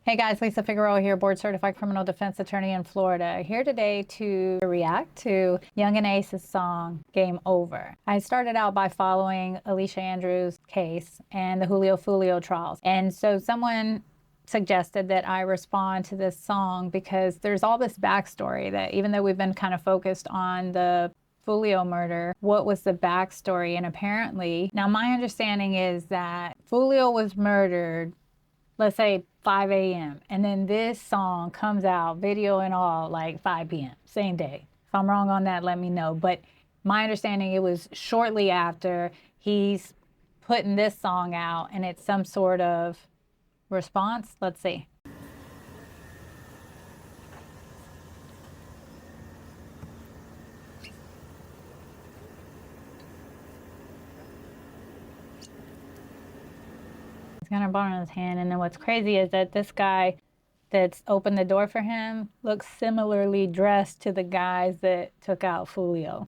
Hey guys, Lisa Figueroa here, board certified criminal defense attorney in Florida. Here today to react to Yungeen Ace's song, Game Over. I started out by following Alicia Andrews' case and the Julio Foolio trials. And so someone suggested that I respond to this song because there's all this backstory that even though we've been kind of focused on the Julio murder, what was the backstory? And apparently, now my understanding is that Julio was murdered, let's say 5 a.m. And then this song comes out, video and all, like 5 p.m., same day. If I'm wrong on that, let me know. But my understanding, it was shortly after he's putting this song out and it's some sort of response. Let's see. He's got a bar in his hand, and then what's crazy is that this guy that's opened the door for him looks similarly dressed to the guys that took out Julio.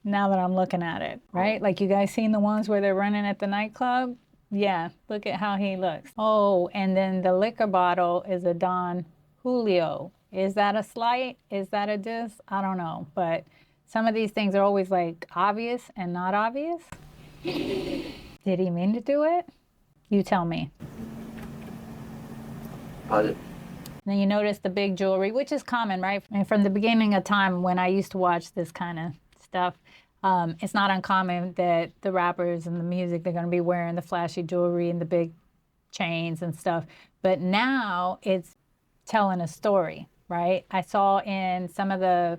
Now that I'm looking at it, right? Like, you guys seen the ones where they're running at the nightclub? Yeah, look at how he looks. Oh, and then the liquor bottle is a Don Julio. Is that a slight? Is that a diss? I don't know, but some of these things are always like obvious and not obvious. Did he mean to do it? You tell me. Then you notice the big jewelry, which is common, right? And from the beginning of time when I used to watch this kind of stuff, it's not uncommon that the rappers and the music, they're going to be wearing the flashy jewelry and the big chains and stuff. But now it's telling a story, right? I saw in some of the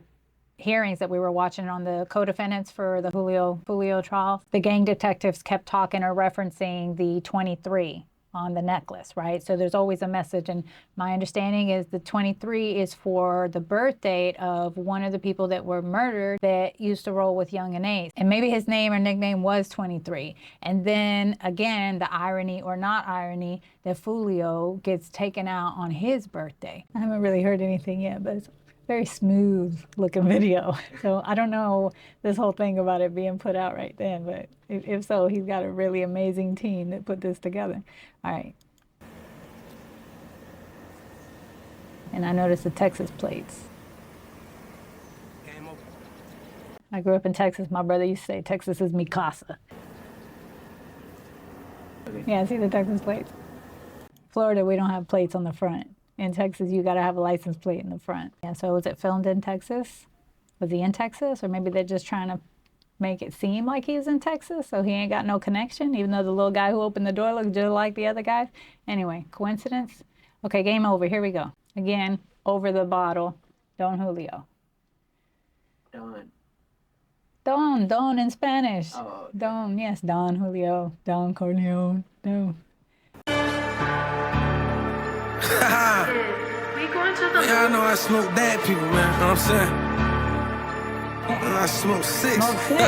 hearings that we were watching on the co-defendants for the Julio Foolio trial, the gang detectives kept talking or referencing the 23 on the necklace, right? So there's always a message, and my understanding is the 23 is for the birth date of one of the people that were murdered that used to roll with Yungeen Ace, and maybe his name or nickname was 23. And then again, the irony or not irony that Julio gets taken out on his birthday. I haven't really heard anything yet, but it's very smooth looking video. So I don't know this whole thing about it being put out right then, but if so, he's got a really amazing team that put this together. All right. And I noticed the Texas plates. I grew up in Texas. My brother used to say Texas is mi casa. Yeah, see the Texas plates? Florida, we don't have plates on the front. In Texas, you got to have a license plate in the front. Yeah, so was it filmed in Texas? Was he in Texas? Or maybe they're just trying to make it seem like he's in Texas, so he ain't got no connection, even though the little guy who opened the door looked just like the other guys. Anyway, coincidence? Okay, game over. Here we go. Again, over the bottle. Don Julio. Don in Spanish. Oh, okay. Don, yes, Don Julio. Don Corleone. No. Yeah, I know I smoke bad people, man. You know what I'm saying? I smoke six. Smoke six.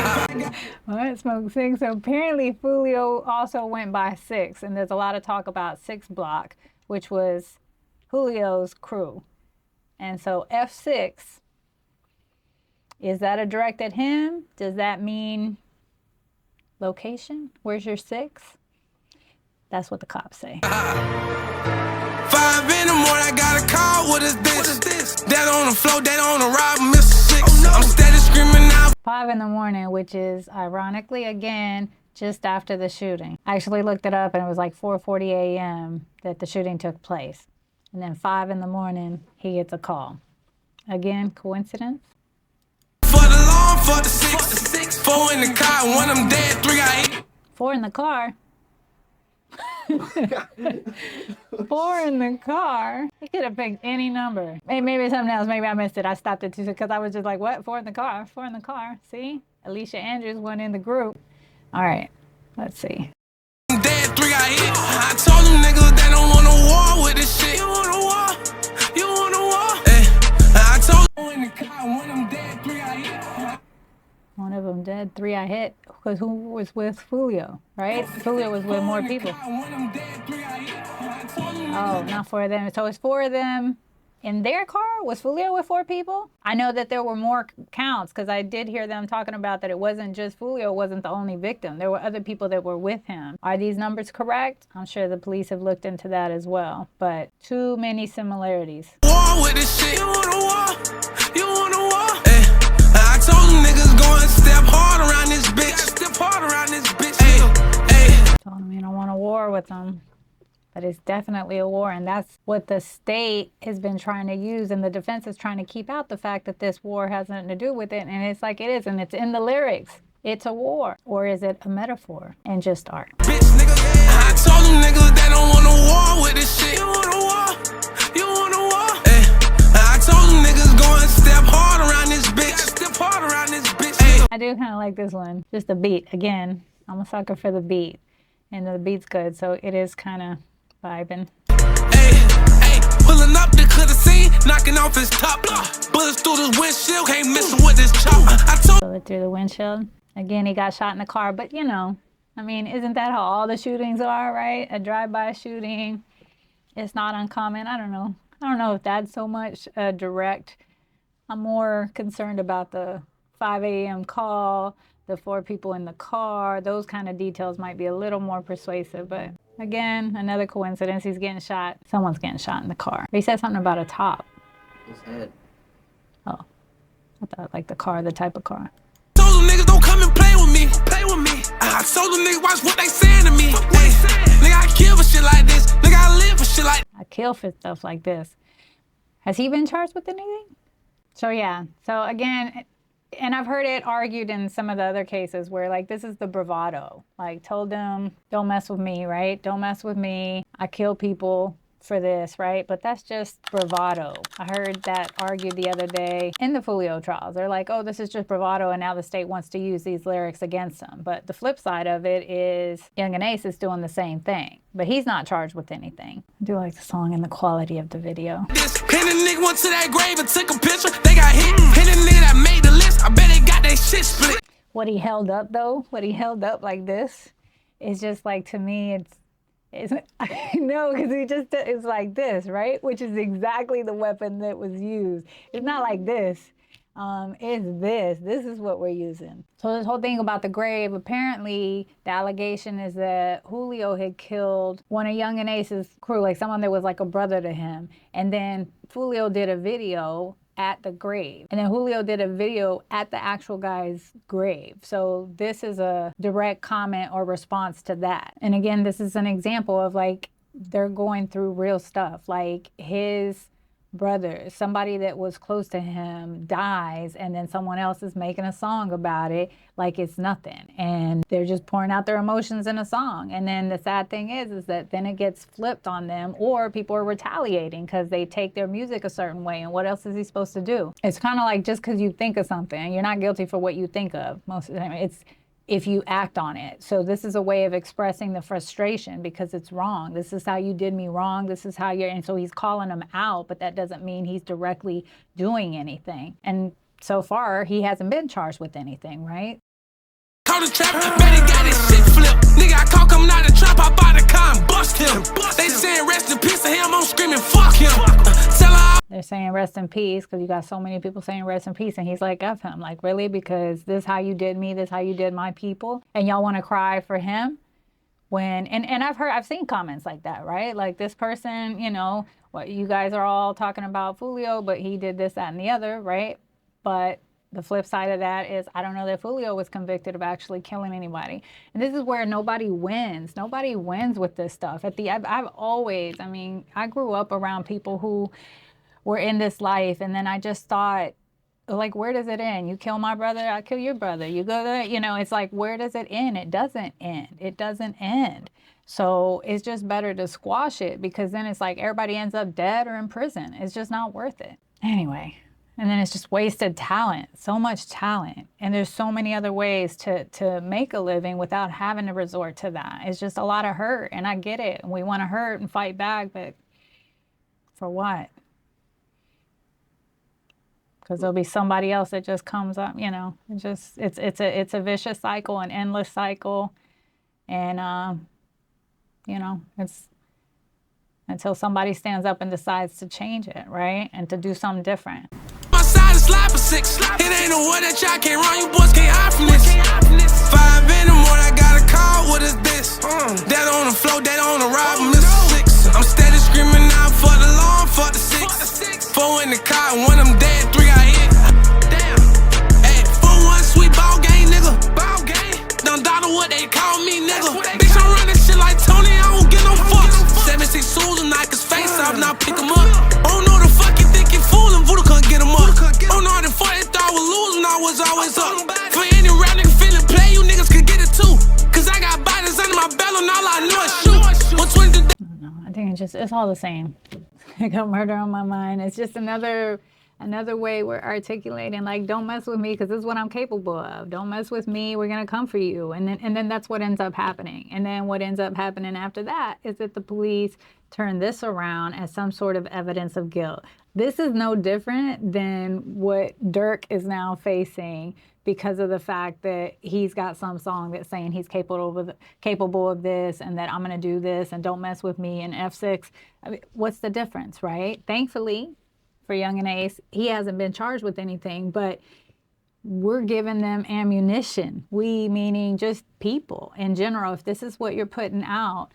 All right, smoke six. So apparently Julio also went by 6, and there's a lot of talk about 6 Block, which was Julio's crew. And so F6, is that a direct at him? Does that mean location? Where's your 6? That's what the cops say. 5 in the morning, I got a call. What is this? That on the floor, that on the rob, Mr. 6. Oh, no. I'm steady screaming out. 5 in the morning, which is ironically, again, just after the shooting. I actually looked it up and it was like 4:40 a.m. that the shooting took place. And then 5 in the morning, he gets a call. Again, coincidence? For the law, for the 6. 4 in the car, one of them dead, 3 I hit. 4 in the car? 4 in the car? He could have picked any number. Maybe something else. Maybe I missed it. I stopped it too because I was just like, what? 4 in the car? 4 in the car. See? Alicia Andrews went in the group. All right. Let's see. Dead 3 I hit. I told them niggas they don't want a war with this shit. You want a war? You want a war? I told them in the car, one of them dead, 3 I hit. One of them dead, 3 I hit. Because who was with Julio, right? Julio was with more people. Oh, not 4 of them. So it's 4 of them in their car? Was Foolio with 4 people? I know that there were more counts because I did hear them talking about that it wasn't just Foolio wasn't the only victim. There were other people that were with him. Are these numbers correct? I'm sure the police have looked into that as well, but too many similarities. War with this shit. You wanna war? You wanna war? I told them niggas go and step hard around this bitch. Step hard around this bitch. Told him you don't want a war with them. But it's definitely a war, and that's what the state has been trying to use, and the defense is trying to keep out the fact that this war has nothing to do with it, and it's like it is, and it's in the lyrics. It's a war, or is it a metaphor and just art? Bitch, nigga, I told them niggas they don't want a war with this shit. You want a war? You want a war? I told them niggas go and step hard around this bitch. Step hard around this bitch. I do kind of like this one, just the beat. Again, I'm a sucker for the beat, and the beat's good, so it is kind of vibing. Hey, pulling up to clear the scene, knocking off his top. Bullets through this windshield, can't miss him with this chop. I told Bullet through the windshield. Again, he got shot in the car, but you know, I mean, isn't that how all the shootings are, right? A drive-by shooting, it's not uncommon. I don't know if that's so much direct. I'm more concerned about the 5 a.m. call, the 4 people in the car. Those kind of details might be a little more persuasive, but again, another coincidence. He's getting shot. Someone's getting shot in the car. He said something about a top. His head. Oh, I thought like the car, the type of car. told them niggas don't come and play with me. Play with me. I told them niggas watch what they saying to me. Nigga, I kill for shit like this. Nigga, I live for shit like I kill for stuff like this. Has he been charged with anything? So yeah, so again, and I've heard it argued in some of the other cases where like this is the bravado. Like told them, don't mess with me, right? Don't mess with me. I kill people for this, right? But that's just bravado. I heard that argued the other day in the Julio trials. They're like, oh, this is just bravado, and now the state wants to use these lyrics against him. But the flip side of it is Yungeen Ace is doing the same thing, but he's not charged with anything. I do like the song and the quality of the video. this. And the nigga went to that grave and took a picture. They got hit. And the nigga that made the list, I bet they got that shit split. What he held up though, what he held up like this, is just like, to me, it's I know, because he just is like this, right? Which is exactly the weapon that was used. It's not like this. It's this. This is what we're using. So this whole thing about the grave, apparently the allegation is that Julio had killed one of Yungeen Ace's crew, like someone that was like a brother to him. And then Julio did a video at the grave. And then Julio did a video at the actual guy's grave. So this is a direct comment or response to that. And again, this is an example of like, they're going through real stuff. Like his brother, somebody that was close to him, dies, and then someone else is making a song about it like it's nothing, and they're just pouring out their emotions in a song. And then the sad thing is that then it gets flipped on them, or people are retaliating because they take their music a certain way, and what else is he supposed to do? It's kind of like, just because you think of something, you're not guilty for what you think of most of the time. It's if you act on it. So this is a way of expressing the frustration because it's wrong. This is how you did me wrong. This is how you're, and so he's calling them out, but that doesn't mean he's directly doing anything. And so far, he hasn't been charged with anything, right? Call the trap, bet he got his shit flipped. Nigga, I call coming out the trap, I buy the car and bust him. They saying rest in peace to him, I'm screaming fuck him. Tell her They're saying rest in peace because you got so many people saying rest in peace, and he's like, F him. Like, really? Because this is how you did me, this is how you did my people, and y'all want to cry for him? When, and I've seen comments like that, right? Like this person, you know, what you guys are all talking about Foolio, but he did this, that, and the other, right? But the flip side of that is, I don't know that Foolio was convicted of actually killing anybody. And this is where nobody wins. Nobody wins with this stuff. I've always, I mean, I grew up around people who were in this life, and then I just thought, like, where does it end? You kill my brother, I kill your brother. You go there, you know, it's like, where does it end? It doesn't end. It doesn't end. So it's just better to squash it, because then it's like everybody ends up dead or in prison. It's just not worth it. Anyway. And then it's just wasted talent, so much talent. And there's so many other ways to make a living without having to resort to that. It's just a lot of hurt, and I get it. And we want to hurt and fight back, but for what? Because there'll be somebody else that just comes up, you know. It's a vicious cycle, an endless cycle. And, you know, until somebody stands up and decides to change it, right? And to do something different. My side is slide for 6. It ain't a war that y'all can't run. You boys can't hide from this. 5 in the morning, I got a call. What is this? That on the floor, that on the ride, Mr. 6. I'm steady screaming out for the law, for the 6. 4 in the car, 1 of them dead, 3 I hit. Damn. Hey, 4-1 sweet ball game, nigga. Ball game. Don't dollar what they call me, nigga. Bitch, I'm running shit like Tony, I don't get no fucks. 76 Susan, knock his face off, now pick him up. Oh no, the fuck you think you fooling? Voodoo couldn't get him up. Oh no, the fuck they thought was losing, I was always up. For any rap nigga feeling play, you niggas could get it too. Cause I got bodies under my belt and all I know is shoot. What's when the I think it's all the same. I got murder on my mind. It's just another way we're articulating, like, don't mess with me because this is what I'm capable of. Don't mess with me, we're gonna come for you. And then that's what ends up happening. And then what ends up happening after that is that the police turn this around as some sort of evidence of guilt. This is no different than what Dirk is now facing because of the fact that he's got some song that's saying he's capable of this, and that I'm gonna do this, and don't mess with me, and F6. I mean, what's the difference, right? Thankfully, for Yungeen Ace, he hasn't been charged with anything, but we're giving them ammunition. We, meaning just people in general. If this is what you're putting out,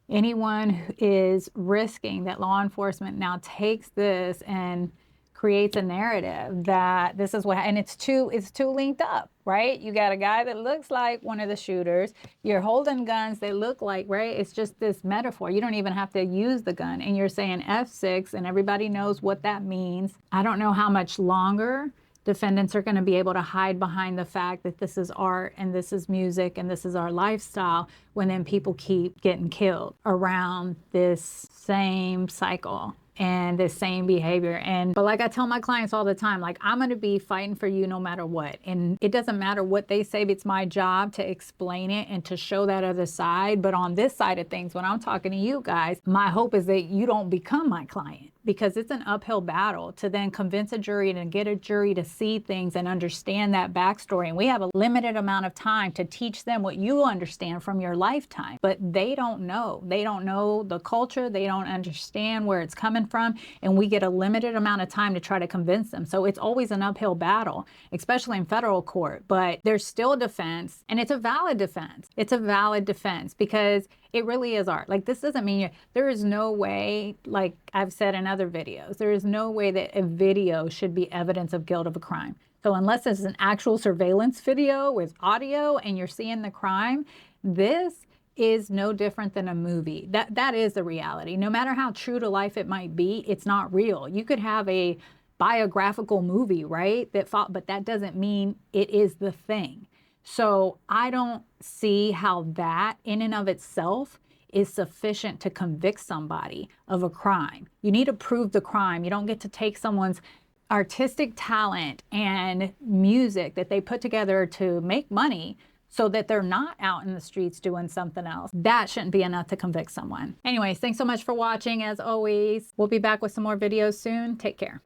anyone who is risking that law enforcement now takes this and creates a narrative that this is what, and it's too linked up, right? You got a guy that looks like one of the shooters. You're holding guns that look like, right? It's just this metaphor. You don't even have to use the gun, and you're saying F6, and everybody knows what that means. I don't know how much longer defendants are going to be able to hide behind the fact that this is art and this is music and this is our lifestyle when then people keep getting killed around this same cycle and the same behavior. But like I tell my clients all the time, like, I'm going to be fighting for you no matter what. And it doesn't matter what they say, it's my job to explain it and to show that other side. But on this side of things, when I'm talking to you guys, my hope is that you don't become my client, because it's an uphill battle to then convince a jury and get a jury to see things and understand that backstory. And we have a limited amount of time to teach them what you understand from your lifetime, but they don't know. They don't know the culture. They don't understand where it's coming from. And we get a limited amount of time to try to convince them. So it's always an uphill battle, especially in federal court, but there's still defense, and it's a valid defense. It's a valid defense because it really is art. Like, this doesn't mean there is no way, like I've said in other videos, there is no way that a video should be evidence of guilt of a crime. So unless it's an actual surveillance video with audio and you're seeing the crime, this is no different than a movie. That is the reality. No matter how true to life it might be, it's not real. You could have a biographical movie, right? But that doesn't mean it is the thing. So I don't see how that in and of itself is sufficient to convict somebody of a crime. You need to prove the crime. You don't get to take someone's artistic talent and music that they put together to make money so that they're not out in the streets doing something else. That shouldn't be enough to convict someone. Anyways, thanks so much for watching. As always, we'll be back with some more videos soon. Take care.